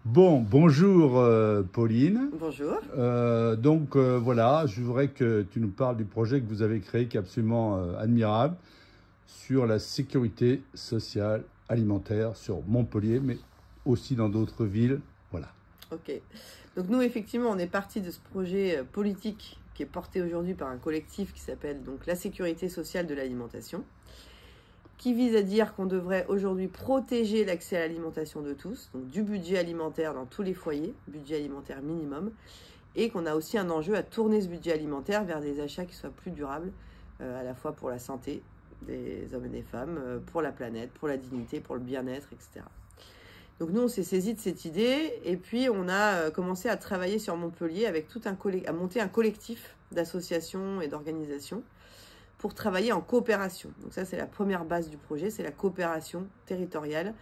Bon, bonjour Pauline. Bonjour. Voilà, je voudrais que tu nous parles du projet que vous avez créé qui est absolument admirable sur la sécurité sociale alimentaire sur Montpellier, mais aussi dans d'autres villes. Voilà. Ok. Donc nous, effectivement, on est parti de ce projet politique qui est porté aujourd'hui par un collectif qui s'appelle donc la sécurité sociale de l'alimentation, qui vise à dire qu'on devrait aujourd'hui protéger l'accès à l'alimentation de tous, donc du budget alimentaire dans tous les foyers, budget alimentaire minimum, et qu'on a aussi un enjeu à tourner ce budget alimentaire vers des achats qui soient plus durables, à la fois pour la santé des hommes et des femmes, pour la planète, pour la dignité, pour le bien-être, etc. Donc nous, on s'est saisi de cette idée, et puis on a commencé à travailler sur Montpellier avec à monter un collectif d'associations et d'organisations pour travailler en coopération. Donc ça, c'est la première base du projet, c'est la coopération territoriale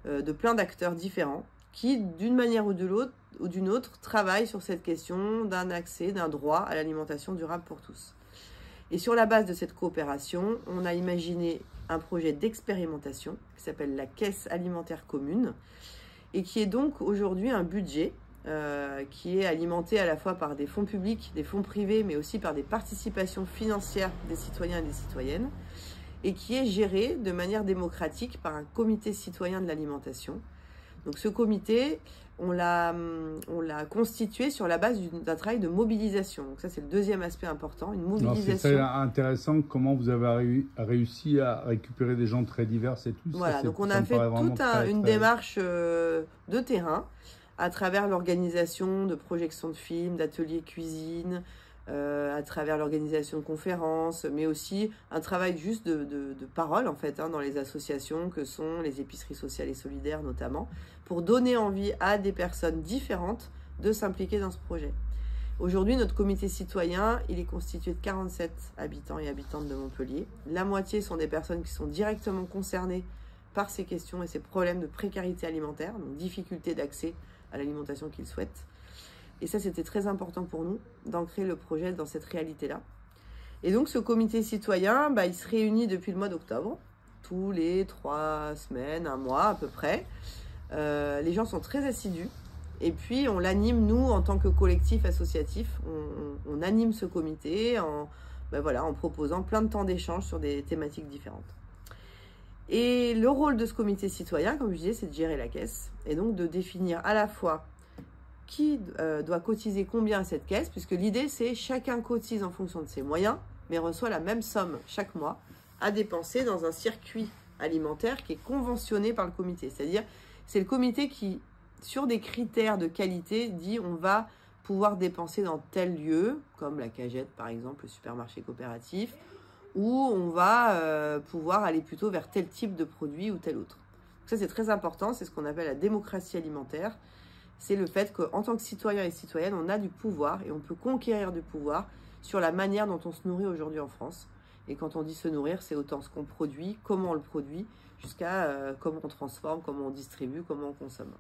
de plein d'acteurs différents qui, d'une manière ou d'une autre, travaillent sur cette question d'un accès, d'un droit à l'alimentation durable pour tous. Et sur la base de cette coopération, on a imaginé un projet d'expérimentation qui s'appelle la Caisse alimentaire commune et qui est donc aujourd'hui un budget qui est alimenté à la fois par des fonds publics, des fonds privés, mais aussi par des participations financières des citoyens et des citoyennes, et qui est géré de manière démocratique par un comité citoyen de l'alimentation. Donc ce comité, on l'a constitué sur la base d'un travail de mobilisation. Donc ça, c'est le deuxième aspect important, une mobilisation. C'est intéressant comment vous avez réussi à récupérer des gens très divers et tout. Voilà, donc on a fait toute une démarche de terrain, à travers l'organisation de projections de films, d'ateliers cuisine, à travers l'organisation de conférences, mais aussi un travail juste de parole, en fait, dans les associations que sont les épiceries sociales et solidaires notamment, pour donner envie à des personnes différentes de s'impliquer dans ce projet. Aujourd'hui, notre comité citoyen, il est constitué de 47 habitants et habitantes de Montpellier. La moitié sont des personnes qui sont directement concernées par ces questions et ces problèmes de précarité alimentaire, donc difficulté d'accès à l'alimentation qu'ils souhaitent. Et ça, c'était très important pour nous d'ancrer le projet dans cette réalité-là. Et donc, ce comité citoyen, il se réunit depuis le mois d'octobre, tous les 3 semaines, un mois à peu près. Les gens sont très assidus. Et puis, on l'anime, nous, en tant que collectif associatif, on anime ce comité en proposant plein de temps d'échange sur des thématiques différentes. Et le rôle de ce comité citoyen, comme je disais, c'est de gérer la caisse et donc de définir à la fois qui doit cotiser combien à cette caisse, puisque l'idée c'est chacun cotise en fonction de ses moyens, mais reçoit la même somme chaque mois à dépenser dans un circuit alimentaire qui est conventionné par le comité. C'est-à-dire, c'est le comité qui, sur des critères de qualité, dit on va pouvoir dépenser dans tel lieu, comme la Cagette par exemple, le supermarché coopératif, où on va pouvoir aller plutôt vers tel type de produit ou tel autre. Donc ça, c'est très important, c'est ce qu'on appelle la démocratie alimentaire. C'est le fait qu'en tant que citoyen et citoyenne, on a du pouvoir et on peut conquérir du pouvoir sur la manière dont on se nourrit aujourd'hui en France. Et quand on dit se nourrir, c'est autant ce qu'on produit, comment on le produit, jusqu'à comment on transforme, comment on distribue, comment on consomme.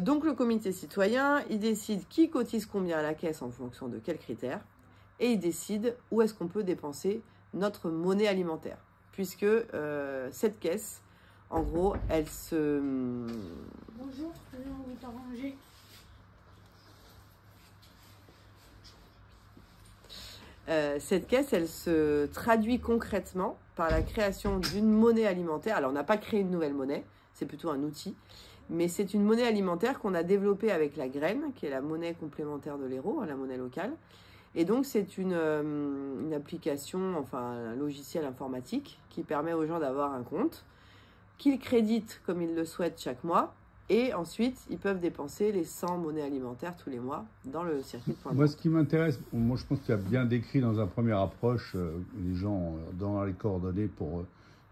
Donc le comité citoyen, il décide qui cotise combien à la caisse en fonction de quels critères. Et il décide où est-ce qu'on peut dépenser notre monnaie alimentaire. Puisque cette caisse, en gros, elle se... Bonjour, je vais vous t'arranger. Cette caisse, elle se traduit concrètement par la création d'une monnaie alimentaire. Alors, on n'a pas créé une nouvelle monnaie, c'est plutôt un outil. Mais c'est une monnaie alimentaire qu'on a développée avec la graine, qui est la monnaie complémentaire de l'euro, la monnaie locale. Et donc, c'est une application, enfin un logiciel informatique qui permet aux gens d'avoir un compte, qu'ils créditent comme ils le souhaitent chaque mois, et ensuite, ils peuvent dépenser les 100 monnaies alimentaires tous les mois dans le circuit. Moi, ce qui m'intéresse, moi je pense qu'il y a bien décrit dans une première approche, les gens dans les coordonnées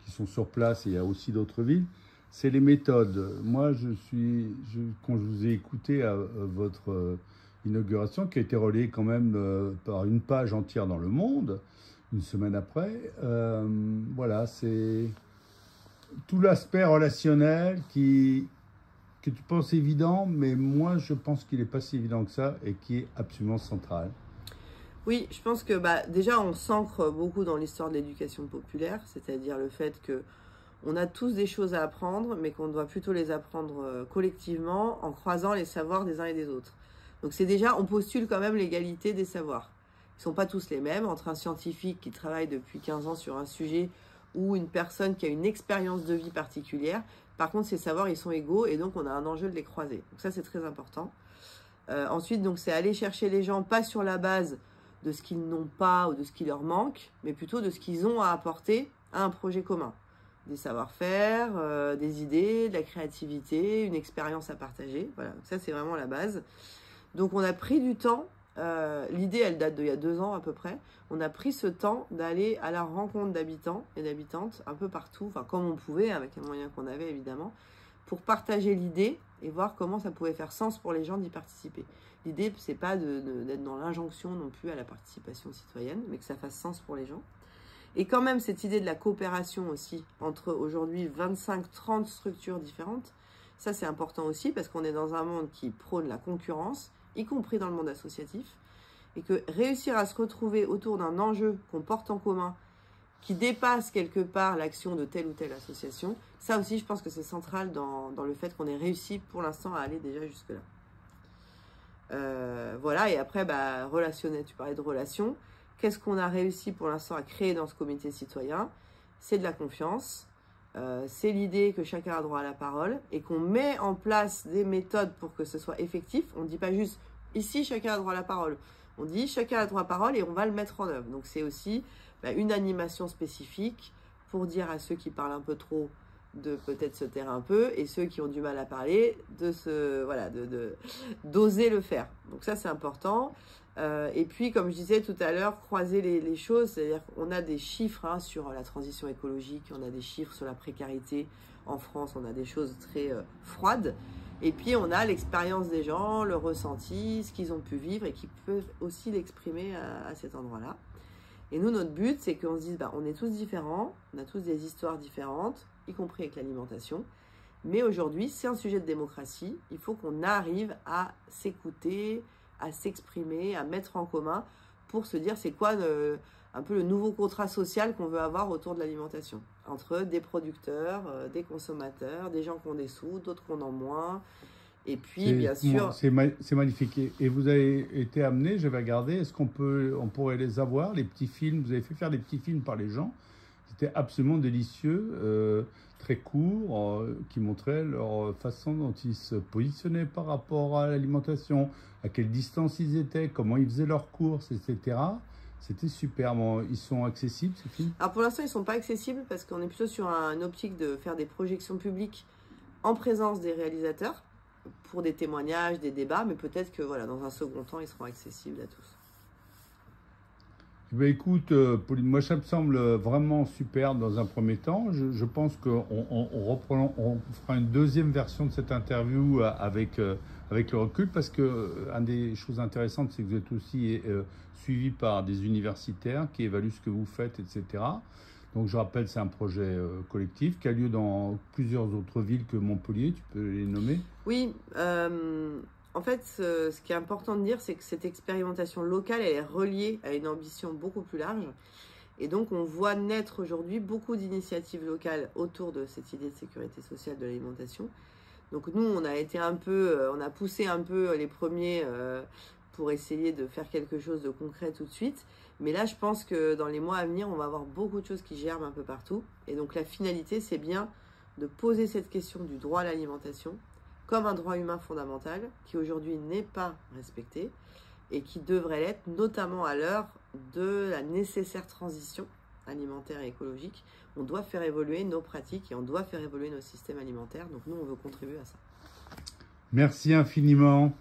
qui sont sur place, et il y a aussi d'autres villes, c'est les méthodes. Moi, quand je vous ai écouté à votre... inauguration qui a été relayée quand même par une page entière dans Le Monde, une semaine après. Voilà, c'est tout l'aspect relationnel que tu penses évident, mais moi je pense qu'il n'est pas si évident que ça et qui est absolument central. Oui, je pense que déjà on s'ancre beaucoup dans l'histoire de l'éducation populaire, c'est-à-dire le fait que on a tous des choses à apprendre, mais qu'on doit plutôt les apprendre collectivement en croisant les savoirs des uns et des autres. Donc c'est déjà, on postule quand même l'égalité des savoirs. Ils ne sont pas tous les mêmes, entre un scientifique qui travaille depuis 15 ans sur un sujet ou une personne qui a une expérience de vie particulière. Par contre, ces savoirs, ils sont égaux et donc on a un enjeu de les croiser. Donc ça, c'est très important. Ensuite, donc, c'est aller chercher les gens, pas sur la base de ce qu'ils n'ont pas ou de ce qui leur manque, mais plutôt de ce qu'ils ont à apporter à un projet commun. Des savoir-faire, des idées, de la créativité, une expérience à partager. Voilà, donc ça, c'est vraiment la base. Donc, on a pris du temps. L'idée, elle date d'il y a 2 ans à peu près. On a pris ce temps d'aller à la rencontre d'habitants et d'habitantes un peu partout, enfin comme on pouvait, avec les moyens qu'on avait évidemment, pour partager l'idée et voir comment ça pouvait faire sens pour les gens d'y participer. L'idée, c'est pas d'être dans l'injonction non plus à la participation citoyenne, mais que ça fasse sens pour les gens. Et quand même, cette idée de la coopération aussi, entre aujourd'hui 25-30 structures différentes, ça c'est important aussi, parce qu'on est dans un monde qui prône la concurrence, y compris dans le monde associatif, et que réussir à se retrouver autour d'un enjeu qu'on porte en commun, qui dépasse quelque part l'action de telle ou telle association, ça aussi je pense que c'est central dans le fait qu'on ait réussi pour l'instant à aller déjà jusque-là. Voilà, et après, relationnel, tu parlais de relations. Qu'est-ce qu'on a réussi pour l'instant à créer dans ce comité citoyen? C'est de la confiance, c'est l'idée que chacun a droit à la parole et qu'on met en place des méthodes pour que ce soit effectif. On ne dit pas juste ici chacun a droit à la parole, on dit chacun a droit à la parole et on va le mettre en œuvre. Donc c'est aussi une animation spécifique pour dire à ceux qui parlent un peu trop de peut-être se taire un peu et ceux qui ont du mal à parler d'oser le faire. Donc ça c'est important. Et puis comme je disais tout à l'heure, croiser les choses, c'est-à-dire qu'on a des chiffres sur la transition écologique, on a des chiffres sur la précarité en France, on a des choses très froides. Et puis on a l'expérience des gens, le ressenti, ce qu'ils ont pu vivre et qui peuvent aussi l'exprimer à cet endroit-là. Et nous, notre but, c'est qu'on se dise, on est tous différents, on a tous des histoires différentes, y compris avec l'alimentation. Mais aujourd'hui, c'est un sujet de démocratie. Il faut qu'on arrive à s'écouter, à s'exprimer, à mettre en commun pour se dire c'est quoi un peu le nouveau contrat social qu'on veut avoir autour de l'alimentation. Entre des producteurs, des consommateurs, des gens qui ont des sous, d'autres qui en ont moins. Et puis, bien sûr... C'est magnifique. Et vous avez été amené, j'avais regardé, est-ce on pourrait les avoir, les petits films? Vous avez fait faire des petits films par les gens. C'était absolument délicieux, très courts, qui montraient leur façon dont ils se positionnaient par rapport à l'alimentation, à quelle distance ils étaient, comment ils faisaient leurs courses, etc. C'était super. Bon, ils sont accessibles, ces films? Alors pour l'instant, ils ne sont pas accessibles parce qu'on est plutôt sur une optique de faire des projections publiques en présence des réalisateurs pour des témoignages, des débats, mais peut-être que dans un second temps, ils seront accessibles à tous. Écoute, Pauline, moi ça me semble vraiment super dans un premier temps. Je pense qu'on fera une deuxième version de cette interview avec le recul, parce que une des choses intéressantes, c'est que vous êtes aussi suivi par des universitaires qui évaluent ce que vous faites, etc. Donc je rappelle, c'est un projet collectif qui a lieu dans plusieurs autres villes que Montpellier. Tu peux les nommer? Oui, en fait, ce qui est important de dire, c'est que cette expérimentation locale, elle est reliée à une ambition beaucoup plus large. Et donc, on voit naître aujourd'hui beaucoup d'initiatives locales autour de cette idée de sécurité sociale de l'alimentation. Donc, nous, on a poussé un peu les premiers pour essayer de faire quelque chose de concret tout de suite. Mais là, je pense que dans les mois à venir, on va avoir beaucoup de choses qui germent un peu partout. Et donc, la finalité, c'est bien de poser cette question du droit à l'alimentation comme un droit humain fondamental qui aujourd'hui n'est pas respecté et qui devrait l'être, notamment à l'heure de la nécessaire transition alimentaire et écologique. On doit faire évoluer nos pratiques et on doit faire évoluer nos systèmes alimentaires. Donc nous, on veut contribuer à ça. Merci infiniment.